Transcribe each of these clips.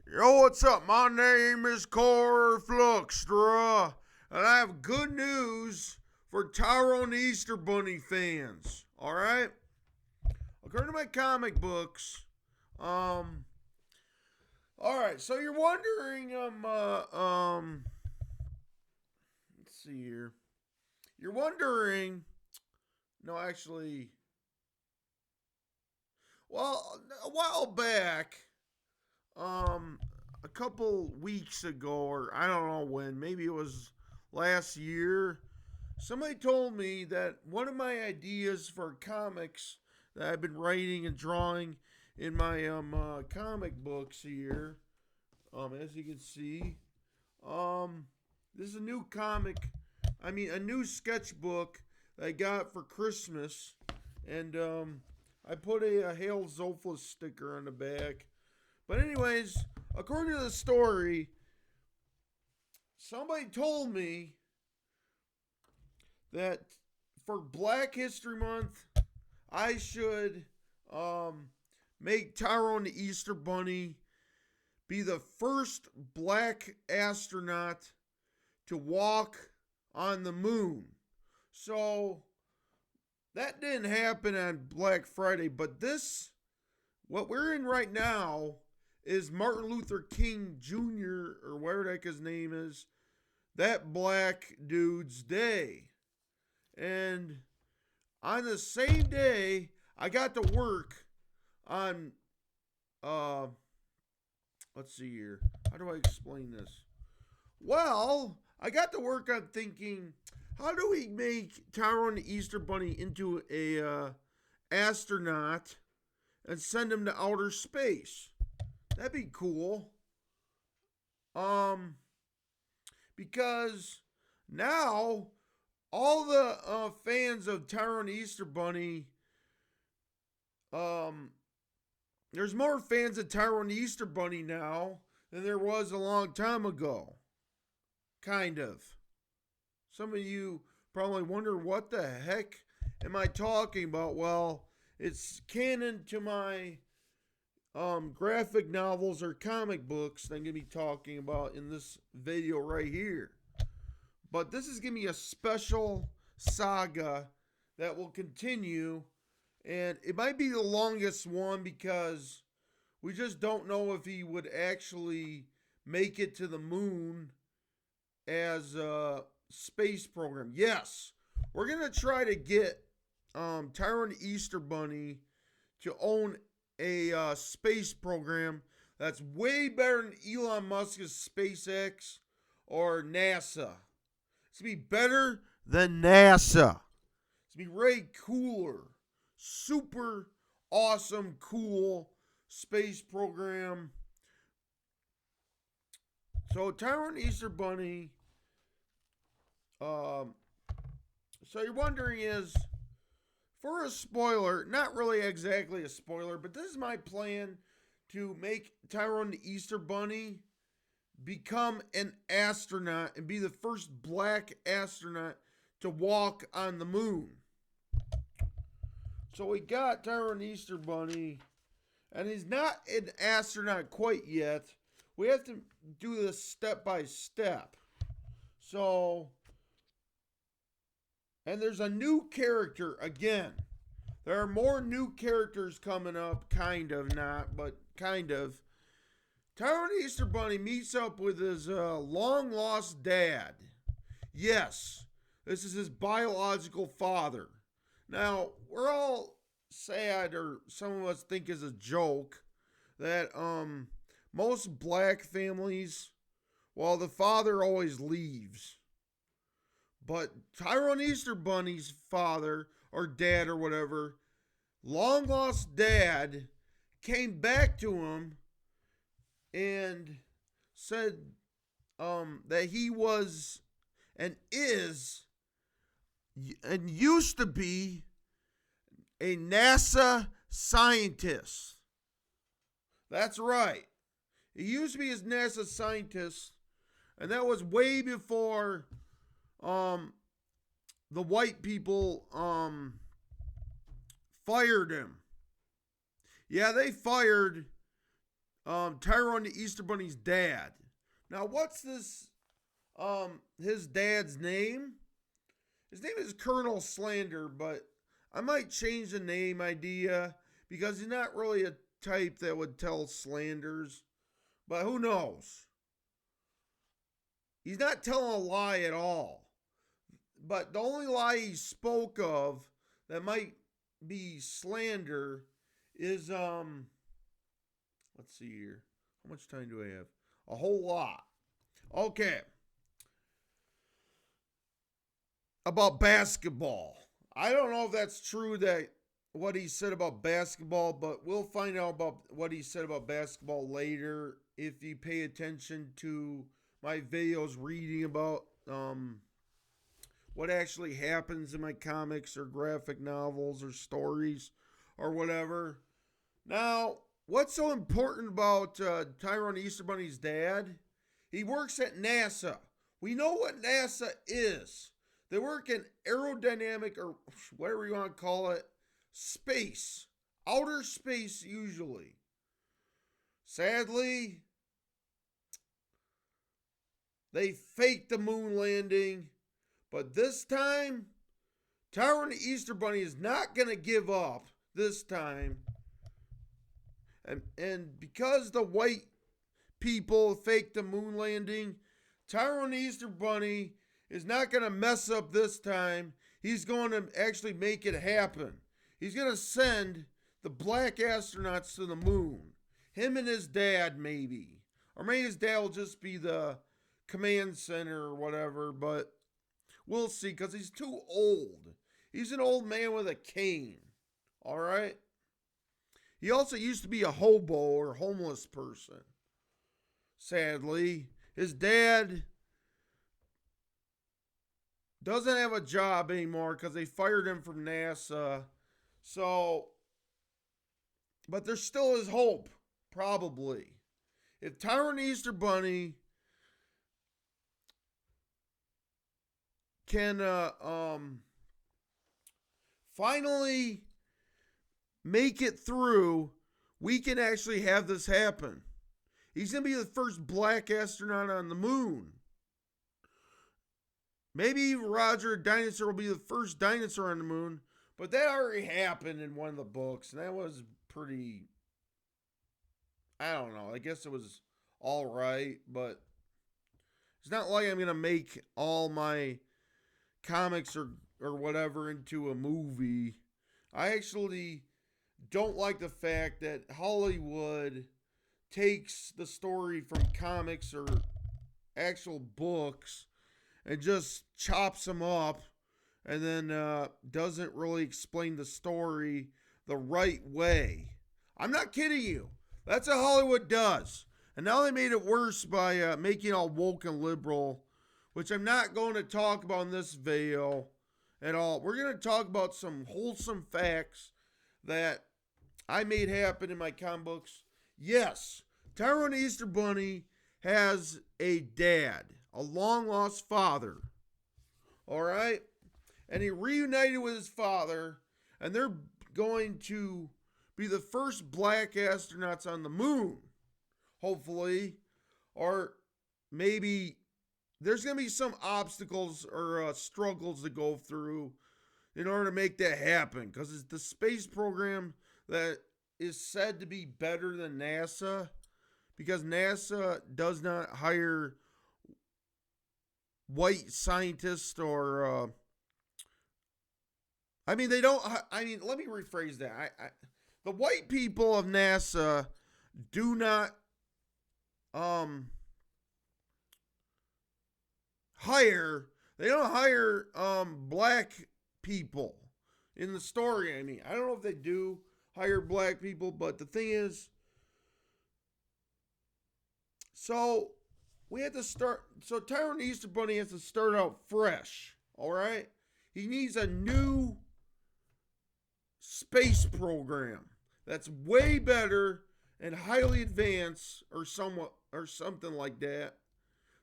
Yo, what's up? My name is Corey Fluxtra, and I have good news for Tyrone the Easter Bunny fans. All right, according to my comic books, um, all right. So you're wondering, let's see here. You're wondering, no, actually, well, a while back, um, a couple weeks ago, or I don't know when, maybe it was last year, somebody told me that one of my ideas for comics that I've been writing and drawing in my comic books here, as you can see, um, this is a new comic. I mean, a new sketchbook that I got for Christmas, and I put a Hail Zofla sticker on the back. But anyways, according to the story, somebody told me that for Black History Month, I should make Tyrone the Easter Bunny be the first black astronaut to walk on the moon. So that didn't happen on Black Friday, but what we're in right now, is Martin Luther King Jr., or whatever the heck his name is, that black dude's day. And on the same day, I got to work on, let's see here. How do I explain this? Well, I got to work on thinking, how do we make Tyrone the Easter Bunny into a astronaut and send him to outer space? That'd be cool. Because now all the fans of Tyrone the Easter Bunny, there's more fans of Tyrone the Easter Bunny now than there was a long time ago. Kind of. Some of you probably wonder, what the heck am I talking about? Well, it's canon to my graphic novels or comic books that I'm going to be talking about in this video right here. But this is going to be a special saga that will continue, and it might be the longest one because we just don't know if he would actually make it to the moon as a space program. Yes, we're going to try to get Tyrone the Easter Bunny to own a space program that's way better than Elon Musk's SpaceX or NASA. It's going to be better than NASA. It's going to be way cooler. Super awesome, cool space program. So Tyrone Easter Bunny. So you're wondering is, for a spoiler, not really exactly a spoiler, but this is my plan to make Tyrone the Easter Bunny become an astronaut and be the first black astronaut to walk on the moon. So we got Tyrone the Easter Bunny, and he's not an astronaut quite yet. We have to do this step by step. So, and there's a new character again. There are more new characters coming up, kind of, not, but kind of. Tyrone the Easter Bunny meets up with his long lost dad. Yes, this is his biological father. Now, we're all sad, or some of us think is a joke, that most black families, well, the father always leaves. But Tyrone Easter Bunny's father, or dad, or whatever, long lost dad, came back to him and said that he was and is and used to be a NASA scientist. That's right. He used to be a NASA scientist, and that was way before the white people fired him. Yeah, they fired Tyrone the Easter Bunny's dad. Now, what's this? His dad's name? His name is Colonel Slander, but I might change the name idea because he's not really a type that would tell slanders. But who knows? He's not telling a lie at all. But the only lie he spoke of that might be slander is let's see here. How much time do I have? A whole lot. Okay. About basketball. I don't know if that's true that what he said about basketball, but we'll find out about what he said about basketball later if you pay attention to my videos reading about what actually happens in my comics or graphic novels or stories or whatever. Now, what's so important about Tyrone the Easter Bunny's dad? He works at NASA. We know what NASA is. They work in aerodynamic, or whatever you want to call it, space. Outer space, usually. Sadly, they faked the moon landing. But this time, Tyrone the Easter Bunny is not going to give up this time. And because the white people faked the moon landing, Tyrone the Easter Bunny is not going to mess up this time. He's going to actually make it happen. He's going to send the black astronauts to the moon. Him and his dad, maybe. Or maybe his dad will just be the command center or whatever, but we'll see, because he's too old. He's an old man with a cane. All right? He also used to be a hobo or homeless person. Sadly, his dad doesn't have a job anymore because they fired him from NASA. So, but there still is hope, probably. If Tyrone the Easter Bunny can finally make it through, we can actually have this happen. He's going to be the first black astronaut on the moon. Maybe Roger Dinosaur will be the first dinosaur on the moon, but that already happened in one of the books, and that was pretty, I don't know, I guess it was all right, but it's not like I'm going to make all my comics or whatever into a movie. I actually don't like the fact that Hollywood takes the story from comics or actual books and just chops them up and then doesn't really explain the story the right way. I'm not kidding you. That's what Hollywood does. And now they made it worse by making it all woke and liberal, which I'm not going to talk about in this video at all. We're going to talk about some wholesome facts that I made happen in my comic books. Yes, Tyrone the Easter Bunny has a dad, a long-lost father. All right? And he reunited with his father, and they're going to be the first black astronauts on the moon, hopefully. Or maybe there's going to be some obstacles or struggles to go through in order to make that happen, because it's the space program that is said to be better than NASA, because NASA does not hire white scientists or they don't. Let me rephrase that. The white people of NASA do not hire. They don't hire black people in the story. I don't know if they do hire black people, but the thing is, so we had to start. So Tyrone the Easter Bunny has to start out fresh. All right, he needs a new space program that's way better and highly advanced, or something like that,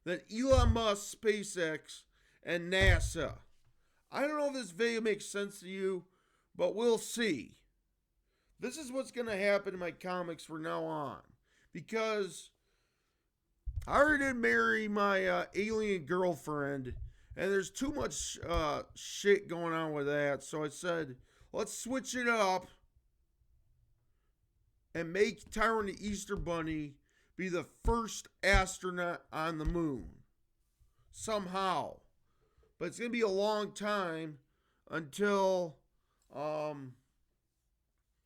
than Elon Musk, SpaceX, and NASA. I don't know if this video makes sense to you, but we'll see. This is what's going to happen in my comics from now on, because I already did marry my alien girlfriend, and there's too much shit going on with that. So I said, let's switch it up and make Tyrone the Easter Bunny be the first astronaut on the moon. Somehow. But it's going to be a long time until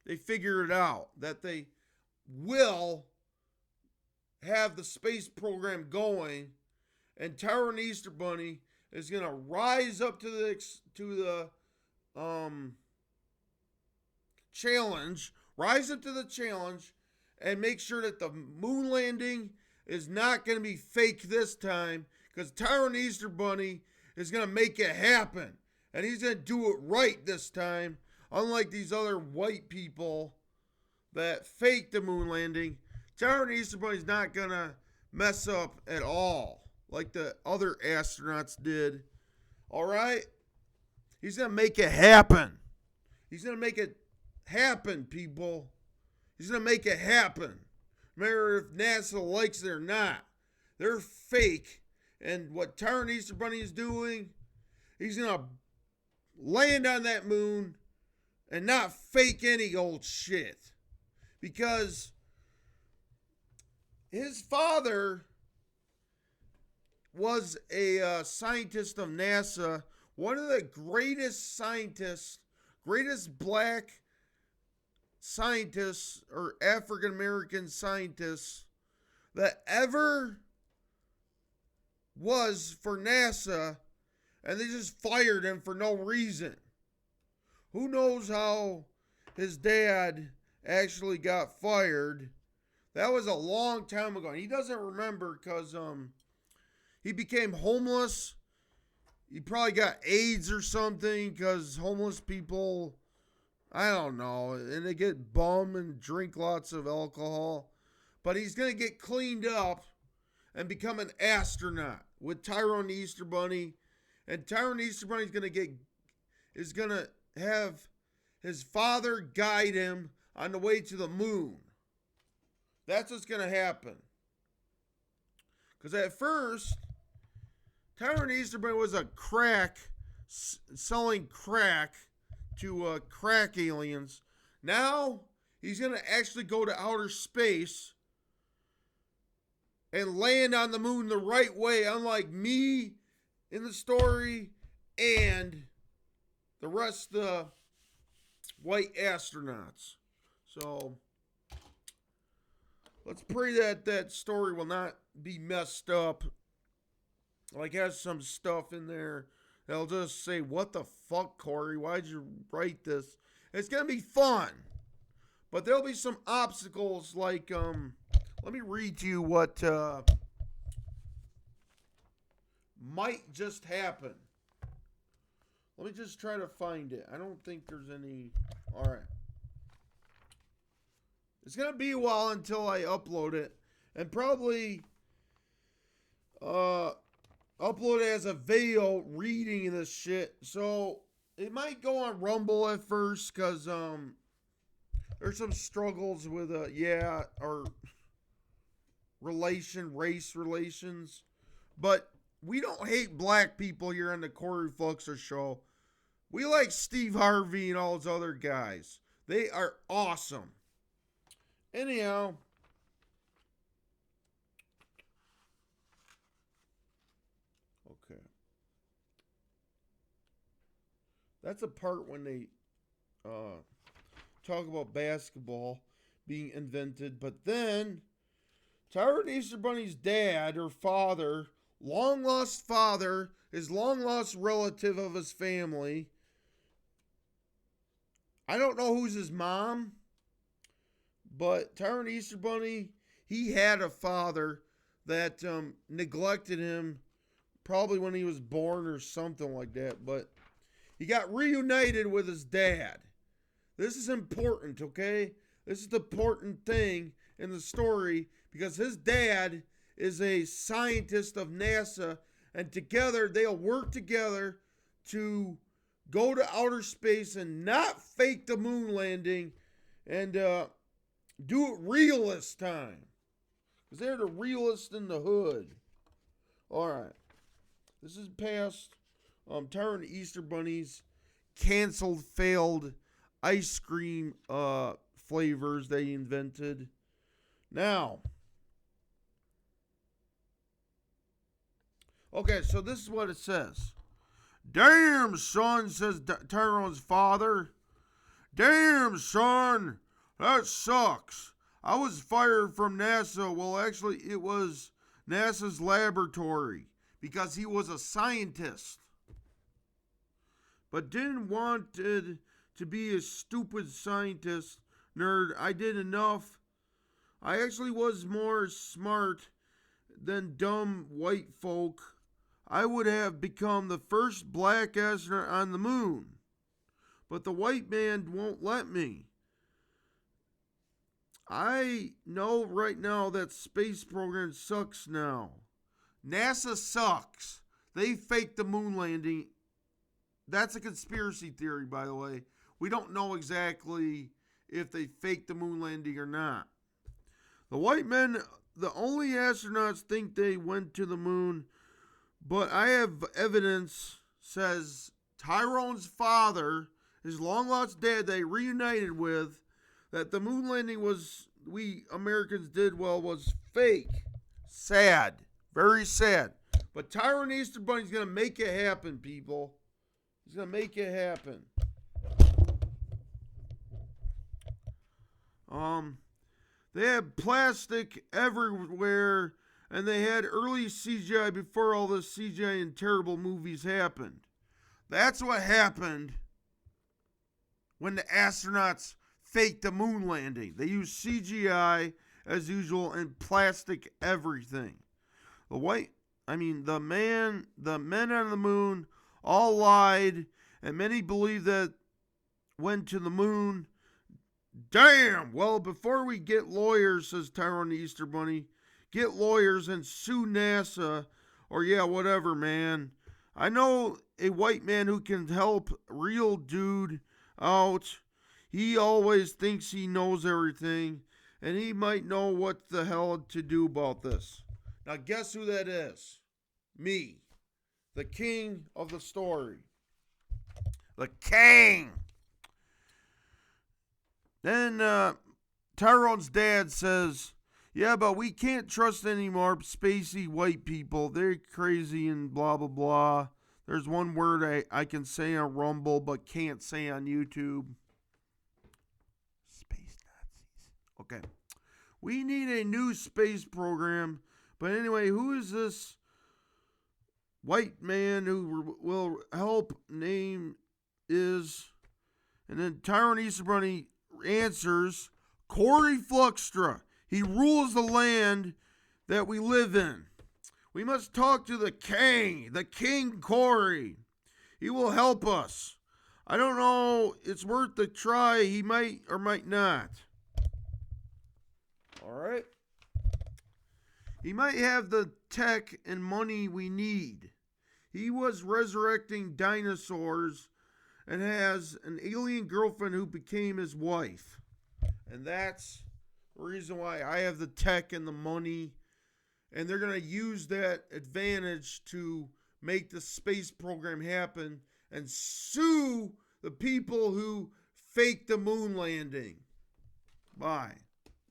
they figure it out. That they will have the space program going, and Tyrone the Easter Bunny is going to rise up to the challenge, and make sure that the moon landing is not going to be fake this time, because Tyrone the Easter Bunny is going to make it happen, and he's going to do it right this time, unlike these other white people that fake the moon landing. Tyrone the Easter Bunny's not going to mess up at all like the other astronauts did. All right? He's going to make it happen. He's going to make it happen, people. He's going to make it happen. No matter if NASA likes it or not. They're fake. And what Tyrone the Easter Bunny is doing, he's going to land on that moon and not fake any old shit. Because his father was a scientist of NASA, one of the greatest scientists, greatest black scientists or African American scientists that ever was for NASA, and they just fired him for no reason. Who knows how his dad actually got fired? That was a long time ago. He doesn't remember because he became homeless. He probably got AIDS or something, because homeless people, I don't know, and they get bum and drink lots of alcohol. But he's going to get cleaned up and become an astronaut with Tyrone the Easter Bunny. And Tyrone the Easter Bunny is going to have his father guide him on the way to the moon. That's what's going to happen. Because at first, Tyrone the Easter Bunny was a selling crack to crack aliens. Now, he's going to actually go to outer space and land on the moon the right way, unlike me in the story and the rest of the white astronauts. So let's pray that that story will not be messed up. Like, has some stuff in there that'll just say, what the fuck, Corey? Why'd you write this? It's going to be fun. But there'll be some obstacles like, let me read to you what might just happen. Let me just try to find it. I don't think there's any. All right. It's going to be a while until I upload it. And probably upload it as a video reading this shit. So it might go on Rumble at first, because there's some struggles with or race relations. But we don't hate black people here on the Corey Fluxer show. We like Steve Harvey and all those other guys. They are awesome. Anyhow, okay. That's a part when they talk about basketball being invented. But then Tyrone the Easter Bunny's dad or father, long lost father, his long lost relative of his family. I don't know who's his mom, but Tyrone the Easter Bunny, he had a father that neglected him probably when he was born or something like that. But he got reunited with his dad. This is important, okay? This is the important thing in the story, because his dad is a scientist of NASA, and together they'll work together to go to outer space and not fake the moon landing and do it real this time. Because they're the realest in the hood. Alright. This is past Tyrone the Easter Bunny's canceled, failed ice cream flavors they invented. Now, okay, so this is what it says. Damn, son, says Tyrone's father. Damn, son, that sucks. I was fired from NASA. Well, actually, it was NASA's laboratory because he was a scientist. But didn't want to be a stupid scientist nerd. I did enough. I actually was more smart than dumb white folk. I would have become the first black astronaut on the moon. But the white man won't let me. I know right now that space program sucks now. NASA sucks. They faked the moon landing. That's a conspiracy theory, by the way. We don't know exactly if they faked the moon landing or not. The white men, the only astronauts, think they went to the moon, but I have evidence, says Tyrone's father, his long lost dad they reunited with, that the moon landing we Americans did well was fake. Sad. Very sad. But Tyrone the Easter Bunny's going to make it happen, people. He's going to make it happen. They had plastic everywhere, and they had early CGI before all the CGI and terrible movies happened. That's what happened when the astronauts faked the moon landing. They used CGI as usual and plastic everything. The men on the moon all lied, and many believe that went to the moon. Damn! Well, before we get lawyers, says Tyrone the Easter Bunny, get lawyers and sue NASA, or yeah, whatever, man. I know a white man who can help real dude out. He always thinks he knows everything, and he might know what the hell to do about this. Now, guess who that is? Me. The king of the story. The king! Then Tyrone's dad says, yeah, but we can't trust any more spacey white people. They're crazy and blah, blah, blah. There's one word I can say on Rumble but can't say on YouTube. Space Nazis. Okay. We need a new space program. But anyway, who is this white man who will help name is? And then Tyrone Easter Bunny answers, Corey Fluxtra. He rules the land that we live in. We must talk to the King Corey. He will help us. I don't know. It's worth the try. He might or might not. All right. He might have the tech and money we need. He was resurrecting dinosaurs and has an alien girlfriend who became his wife. And that's the reason why I have the tech and the money. And they're going to use that advantage to make the space program happen and sue the people who faked the moon landing. Bye.